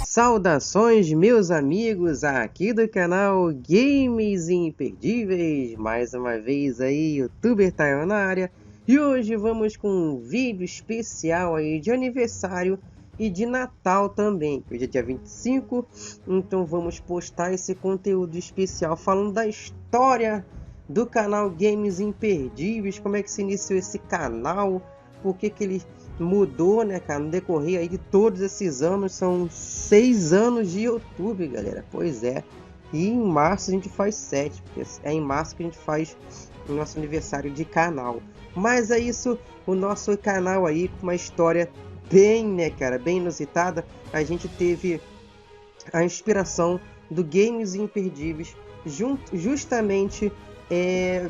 Saudações, meus amigos, aqui do canal Games Imperdíveis. Mais uma vez aí, youtuber Taio na área. E hoje vamos com um vídeo especial aí de aniversário e de Natal também. Hoje é dia 25, então vamos postar esse conteúdo especial falando da história do canal Games Imperdíveis. Como é que se iniciou esse canal, por que ele mudou, né, cara, no decorrer aí de todos esses anos. São 6 anos de YouTube, galera. Pois é. E em março a gente faz 7, porque é em março que a gente faz o nosso aniversário de canal. Mas é isso, o nosso canal aí com uma história bem, né, cara, bem inusitada. A gente teve a inspiração do Games Imperdíveis justamente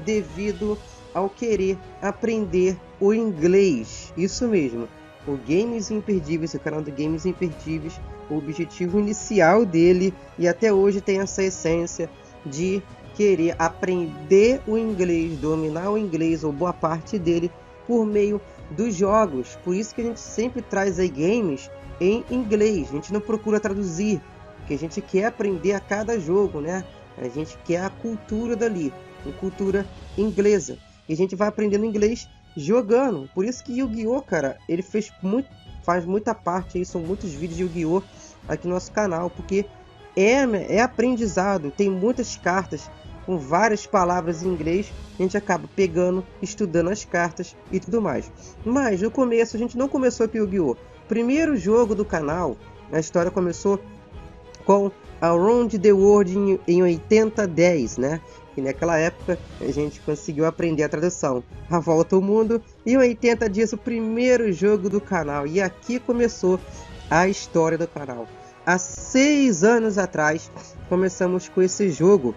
devido ao querer aprender o inglês. Isso mesmo, o Games Imperdíveis, o canal do Games Imperdíveis, o objetivo inicial dele, e até hoje tem essa essência de querer aprender o inglês, dominar o inglês, ou boa parte dele, por meio dos jogos. Por isso que a gente sempre traz aí games em inglês, a gente não procura traduzir, porque a gente quer aprender a cada jogo, né? A gente quer a cultura dali, a cultura inglesa. E a gente vai aprendendo inglês jogando. Por isso que Yu-Gi-Oh, cara, ele faz muita parte aí, são muitos vídeos de Yu-Gi-Oh aqui no nosso canal, porque é aprendizado, tem muitas cartas com várias palavras em inglês, a gente acaba pegando, estudando as cartas e tudo mais. Mas no começo a gente não começou com Yu-Gi-Oh. Primeiro jogo do canal, a história começou com Around the World em 8010, né? E naquela época a gente conseguiu aprender a tradução, A Volta ao Mundo, e em 80 dias o primeiro jogo do canal. E aqui começou a história do canal. Há 6 anos atrás começamos com esse jogo.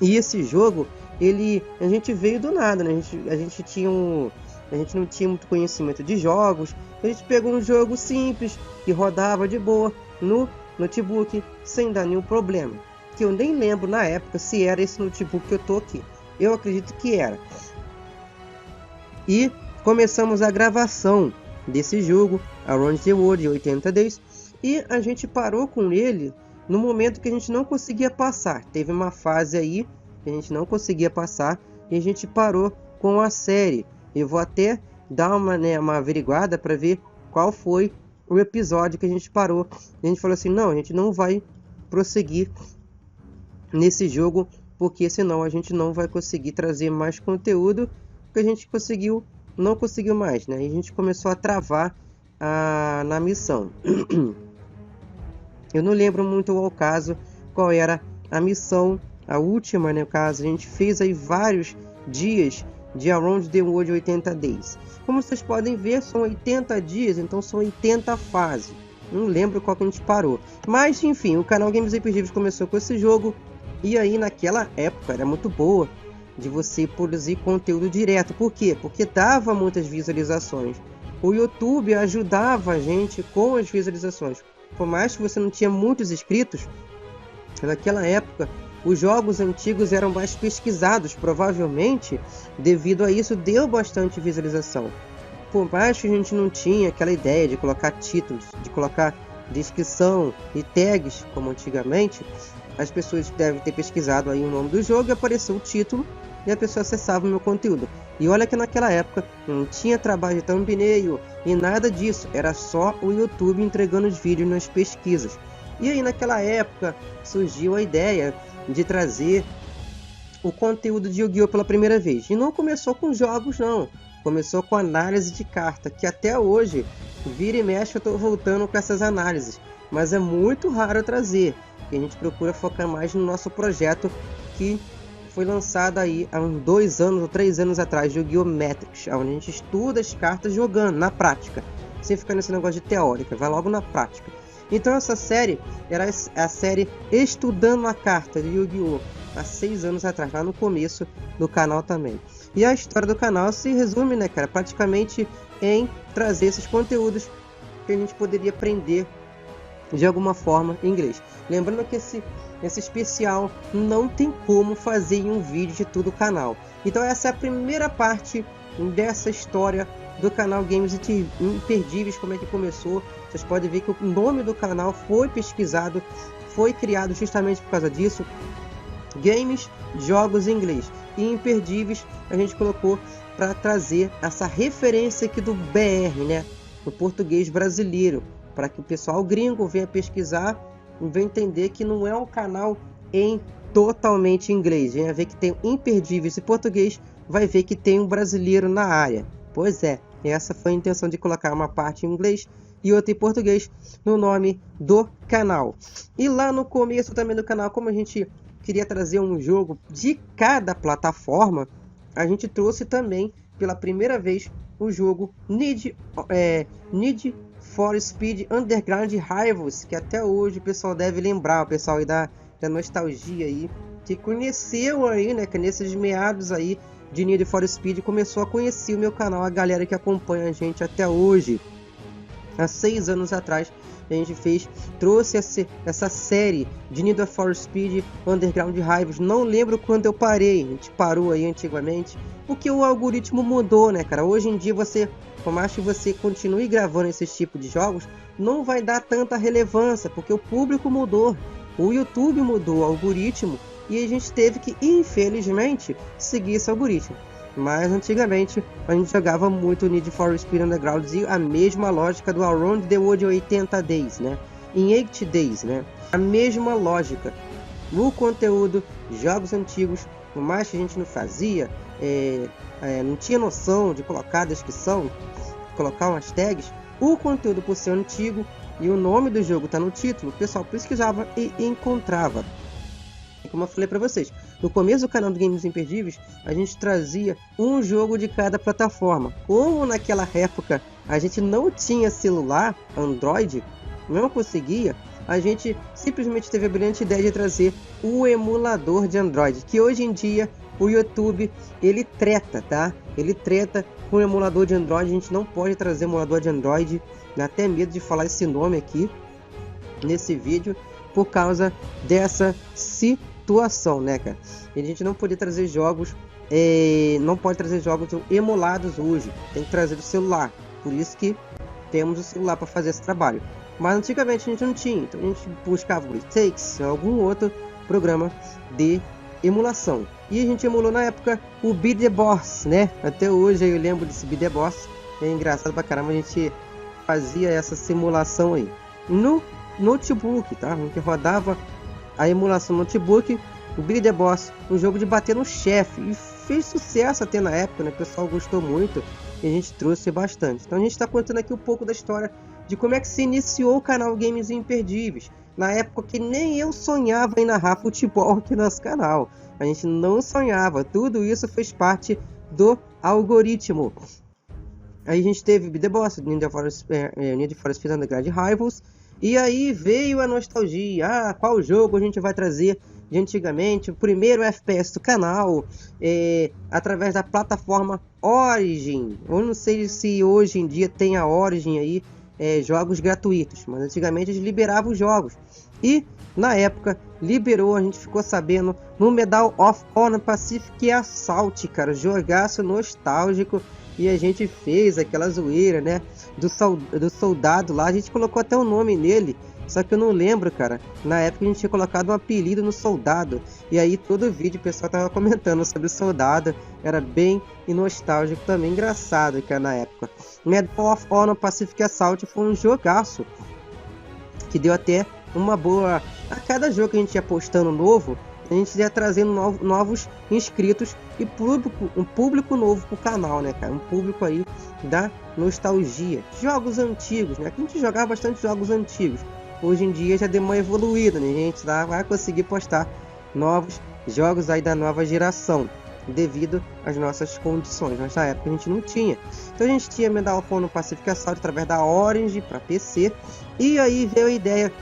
E esse jogo, a gente veio do nada, né? A gente não tinha muito conhecimento de jogos. A gente pegou um jogo simples que rodava de boa no notebook sem dar nenhum problema. Que eu nem lembro na época se era esse notebook que eu tô aqui. Eu acredito que era. E começamos a gravação desse jogo, Around the World, em 80 Days. E a gente parou com ele no momento que a gente não conseguia passar. Teve uma fase aí que a gente não conseguia passar e a gente parou com a série. Eu vou até dar uma averiguada para ver qual foi o episódio que a gente parou. A gente falou assim, não, a gente não vai prosseguir nesse jogo, porque senão a gente não vai conseguir trazer mais conteúdo que a gente não conseguiu mais, né? E a gente começou a travar na missão. Eu não lembro muito ao caso qual era a missão, a última, né? No caso, a gente fez aí vários dias de Around the World 80 Days. Como vocês podem ver, são 80 dias, então são 80 fases. Não lembro qual que a gente parou. Mas, enfim, o canal Games Imperdíveis começou com esse jogo. E aí, naquela época, era muito boa de você produzir conteúdo direto. Por quê? Porque dava muitas visualizações. O YouTube ajudava a gente com as visualizações. Por mais que você não tinha muitos inscritos, naquela época, os jogos antigos eram mais pesquisados. Provavelmente, devido a isso, deu bastante visualização. Por mais que a gente não tinha aquela ideia de colocar títulos, de colocar descrição e tags, como antigamente, as pessoas devem ter pesquisado aí o nome do jogo e apareceu o título e a pessoa acessava o meu conteúdo. E olha que naquela época não tinha trabalho de thumbnail e nada disso, era só o YouTube entregando os vídeos nas pesquisas. E aí naquela época surgiu a ideia de trazer o conteúdo de Yu-Gi-Oh! Pela primeira vez. E não começou com jogos não, começou com análise de carta, que até hoje, vira e mexe eu estou voltando com essas análises. Mas é muito raro trazer, porque a gente procura focar mais no nosso projeto que foi lançado aí há uns 2 anos ou 3 anos atrás, Yu-Gi-Oh! Metrics, onde a gente estuda as cartas jogando, na prática, sem ficar nesse negócio de teórica, vai logo na prática. Então essa série era a série Estudando a Carta de Yu-Gi-Oh! Há 6 anos atrás, lá no começo do canal também. E a história do canal se resume, né, cara, praticamente em trazer esses conteúdos que a gente poderia aprender de alguma forma em inglês. Lembrando que esse especial não tem como fazer em um vídeo de todo o canal. Então essa é a primeira parte dessa história do canal Games Imperdíveis, como é que começou. Vocês podem ver que o nome do canal foi pesquisado, foi criado justamente por causa disso. Games, jogos em inglês. E Imperdíveis a gente colocou para trazer essa referência aqui do BR, né? Do português brasileiro, para que o pessoal gringo venha pesquisar e venha entender que não é um canal em totalmente inglês. Venha ver que tem Imperdíveis em português, vai ver que tem um brasileiro na área. Pois é, essa foi a intenção de colocar uma parte em inglês e outra em português no nome do canal. E lá no começo também do canal, como a gente queria trazer um jogo de cada plataforma, a gente trouxe também pela primeira vez o jogo Need for Speed Underground Rivals, que até hoje o pessoal deve lembrar, o pessoal aí da nostalgia aí, que conheceu aí, né, que nesses meados aí de Need for Speed começou a conhecer o meu canal, a galera que acompanha a gente até hoje. Há 6 anos atrás a gente trouxe essa série de Need for Speed Underground Rivals. Não lembro quando eu parei, a gente parou aí antigamente, porque o algoritmo mudou, né, cara? Hoje em dia por mais que você continue gravando esses tipos de jogos, não vai dar tanta relevância, porque o público mudou, o YouTube mudou o algoritmo, e a gente teve que, infelizmente, seguir esse algoritmo. Mas antigamente a gente jogava muito Need for Speed Underground e a mesma lógica do Around the World 80 Days, né? Em 80 Days, né? A mesma lógica. O conteúdo, jogos antigos, por mais que a gente não fazia, não tinha noção de colocar a descrição, colocar umas tags, o conteúdo por ser antigo e o nome do jogo tá no título, o pessoal pesquisava e encontrava. Como eu falei para vocês, no começo do canal do Games Imperdíveis, a gente trazia um jogo de cada plataforma. Como naquela época a gente não tinha celular Android, não conseguia, a gente simplesmente teve a brilhante ideia de trazer o emulador de Android, que hoje em dia o YouTube ele treta, tá? Ele treta com o emulador de Android. A gente não pode trazer emulador de Android, dá até medo de falar esse nome aqui nesse vídeo por causa dessa situação, né, cara? A gente não pode trazer jogos, não pode trazer jogos emulados hoje, tem que trazer do celular. Por isso que temos o celular para fazer esse trabalho. Mas antigamente a gente não tinha, então a gente buscava o Takes, algum outro programa de emulação. E a gente emulou na época o Beat the Boss, né? Até hoje eu lembro desse Beat the Boss, é engraçado pra caramba, a gente fazia essa simulação aí no notebook, tá? A gente rodava a emulação no notebook, o Beat the Boss, um jogo de bater no chefe, e fez sucesso até na época, né? O pessoal gostou muito e a gente trouxe bastante. Então a gente está contando aqui um pouco da história de como é que se iniciou o canal Games Imperdíveis, na época que nem eu sonhava em narrar futebol aqui no nosso canal. A gente não sonhava, tudo isso fez parte do algoritmo. Aí a gente teve Beat the Boss, Need for Speed Underground Rivals, e aí veio a nostalgia. Qual jogo a gente vai trazer de antigamente? O primeiro FPS do canal, através da plataforma Origin. Eu não sei se hoje em dia tem a Origin aí, jogos gratuitos, mas antigamente eles liberavam os jogos. E na época liberou, a gente ficou sabendo, no Medal of Honor Pacific Assault, cara, jogaço nostálgico. E a gente fez aquela zoeira, né, do soldado lá, a gente colocou até o nome nele, só que eu não lembro, cara. Na época a gente tinha colocado um apelido no soldado, e aí todo vídeo o pessoal tava comentando sobre o soldado, era bem nostálgico também, engraçado, cara, na época. Medal of Honor Pacific Assault foi um jogaço, que deu até uma boa... A cada jogo que a gente ia postando novo, a gente ia trazendo novos inscritos e um público novo pro canal, né, cara? Um público aí da nostalgia. Jogos antigos, né? A gente jogava bastante jogos antigos. Hoje em dia já deu uma evoluída, né? A gente vai conseguir postar novos jogos aí da nova geração, devido às nossas condições. Nessa época a gente não tinha. Então a gente tinha Medal of Honor Pacific Assault através da Orange para PC. E aí veio a ideia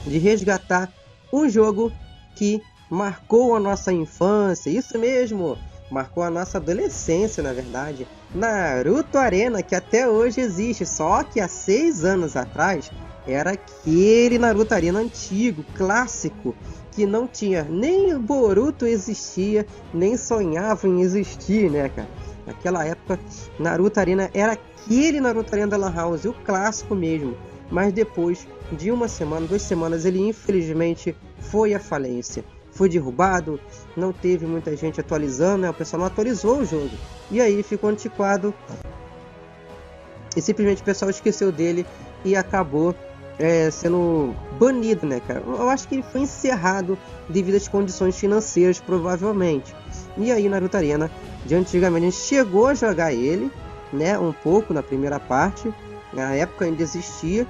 de resgatar um jogo que marcou a nossa infância, isso mesmo, marcou a nossa adolescência, na verdade, Naruto Arena, que até hoje existe, só que há 6 anos atrás era aquele Naruto Arena antigo, clássico, que não tinha nem Boruto existia, nem sonhava em existir, né, cara? Naquela época, Naruto Arena era aquele Naruto Arena da Lan House, o clássico mesmo. Mas depois de uma semana, 2 semanas, ele infelizmente foi à falência. Foi derrubado, não teve muita gente atualizando, né? O pessoal não atualizou o jogo. E aí ficou antiquado. E simplesmente o pessoal esqueceu dele e acabou sendo banido, né, cara? Eu acho que ele foi encerrado devido às condições financeiras, provavelmente. E aí, Naruto Arena, de antigamente, a gente chegou a jogar ele, né, um pouco na primeira parte. Na época ainda existia,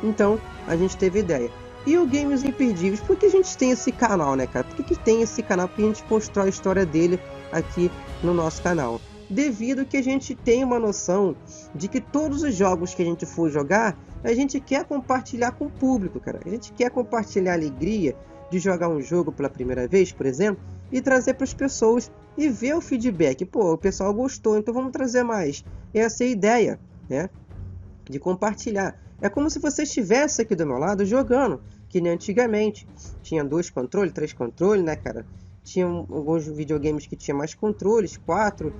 então a gente teve ideia. E o Games Imperdíveis, por que a gente tem esse canal, né, cara? Por que tem esse canal? Porque a gente constrói a história dele aqui no nosso canal. Devido que a gente tem uma noção de que todos os jogos que a gente for jogar, a gente quer compartilhar com o público, cara. A gente quer compartilhar a alegria de jogar um jogo pela primeira vez, por exemplo, e trazer para as pessoas e ver o feedback. Pô, o pessoal gostou, então vamos trazer mais. Essa é a ideia, né? De compartilhar. É como se você estivesse aqui do meu lado jogando, que nem antigamente. Tinha 2 controles, 3 controles, né, cara? Tinha alguns videogames que tinha mais controles, 4,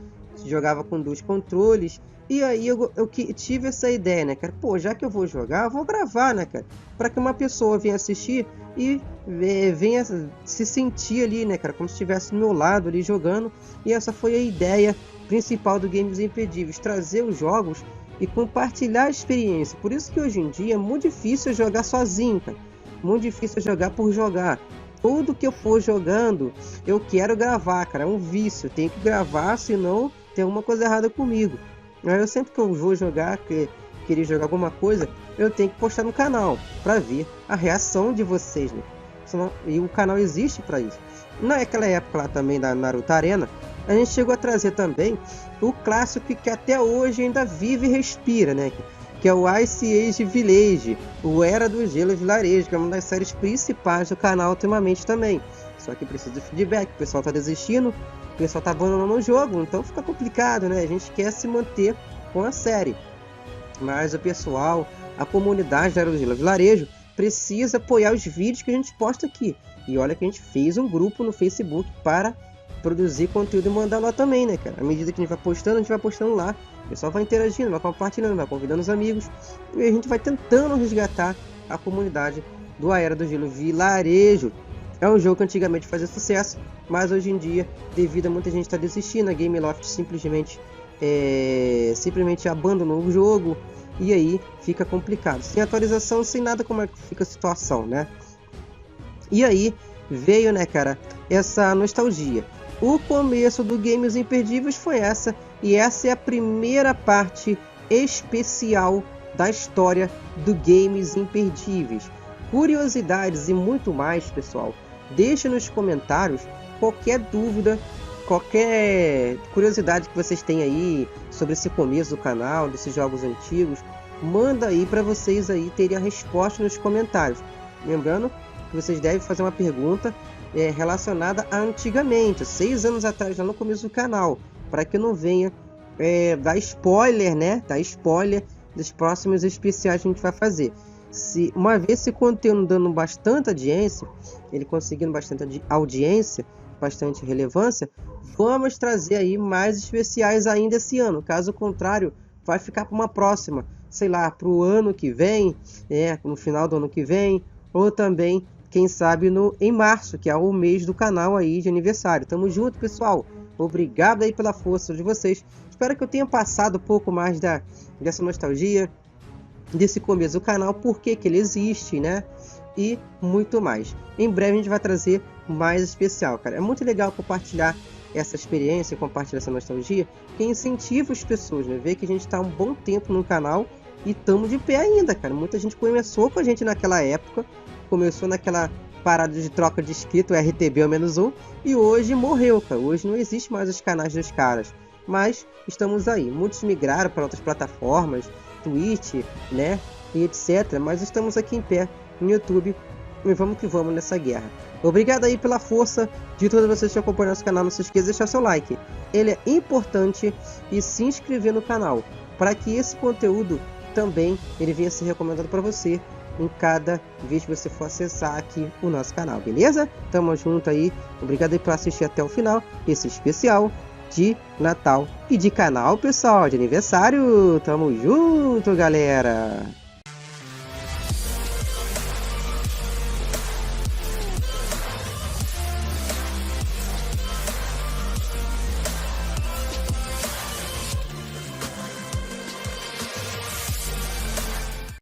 jogava com 2 controles. E aí eu tive essa ideia, né, cara? Pô, já que eu vou jogar, eu vou gravar, né, cara? Para que uma pessoa venha assistir e venha se sentir ali, né, cara? Como se estivesse do meu lado ali jogando. E essa foi a ideia principal do Games Imperdíveis, trazer os jogos e compartilhar a experiência. Por isso que hoje em dia é muito difícil jogar sozinho, cara. Muito difícil jogar por jogar. Tudo que eu for jogando, eu quero gravar, cara. É um vício. Eu tenho que gravar, senão tem alguma coisa errada comigo. Aí eu sempre que eu vou jogar, querer jogar alguma coisa, eu tenho que postar no canal para ver a reação de vocês, né? E o canal existe para isso. Naquela época lá também da Naruto Arena, a gente chegou a trazer também o clássico que até hoje ainda vive e respira, né? Que é o Ice Age Village, o Era do Gelo Vilarejo, que é uma das séries principais do canal ultimamente também. Só que precisa de feedback, o pessoal tá desistindo, o pessoal tá abandonando o jogo, então fica complicado, né? A gente quer se manter com a série. Mas o pessoal, a comunidade da Era do Gelo Vilarejo, precisa apoiar os vídeos que a gente posta aqui. E olha que a gente fez um grupo no Facebook para produzir conteúdo e mandar lá também, né, cara? À medida que a gente vai postando lá. O pessoal vai interagindo, vai compartilhando, vai convidando os amigos. E a gente vai tentando resgatar a comunidade do Era do Gelo Vilarejo. É um jogo que antigamente fazia sucesso, mas hoje em dia, devido a muita gente estar desistindo, a Gameloft simplesmente abandonou o jogo. E aí fica complicado. Sem atualização, sem nada, como é que fica a situação, né? E aí veio, né, cara, essa nostalgia. O começo do Games Imperdíveis foi essa, e essa é a primeira parte especial da história do Games Imperdíveis. Curiosidades e muito mais, pessoal. Deixe nos comentários qualquer dúvida, qualquer curiosidade que vocês têm aí sobre esse começo do canal, desses jogos antigos. Manda aí para vocês aí terem a resposta nos comentários. Lembrando que vocês devem fazer uma pergunta relacionada a antigamente, 6 anos atrás, lá no começo do canal, para que não venha dar spoiler, né? Dar spoiler dos próximos especiais que a gente vai fazer. Se uma vez esse conteúdo dando bastante audiência, ele conseguindo bastante audiência, bastante relevância, vamos trazer aí mais especiais ainda esse ano. Caso contrário, vai ficar para uma próxima, sei lá, para o ano que vem, no final do ano que vem, ou também, quem sabe, em março, que é o mês do canal aí de aniversário. Tamo junto, pessoal. Obrigado aí pela força de vocês. Espero que eu tenha passado um pouco mais dessa nostalgia, desse começo do canal, por que ele existe, né? E muito mais. Em breve a gente vai trazer mais especial, cara. É muito legal compartilhar essa experiência, compartilhar essa nostalgia, que incentiva as pessoas, né? Ver que a gente está há um bom tempo no canal e estamos de pé ainda, cara. Muita gente começou com a gente naquela época, começou naquela parada de troca de inscrito, RTB ao menos um, e hoje morreu, cara. Hoje não existe mais os canais dos caras, mas estamos aí. Muitos migraram para outras plataformas, Twitch, né, e etc. Mas estamos aqui em pé no YouTube e vamos que vamos nessa guerra. Obrigado aí pela força de todos vocês que acompanham nosso canal. Não se esqueça de deixar seu like, ele é importante, e se inscrever no canal para que esse conteúdo também ele venha ser recomendado para você em cada vez que você for acessar aqui o nosso canal, beleza? Tamo junto aí, obrigado aí por assistir até o final esse especial de Natal e de canal, pessoal, de aniversário. Tamo junto, galera!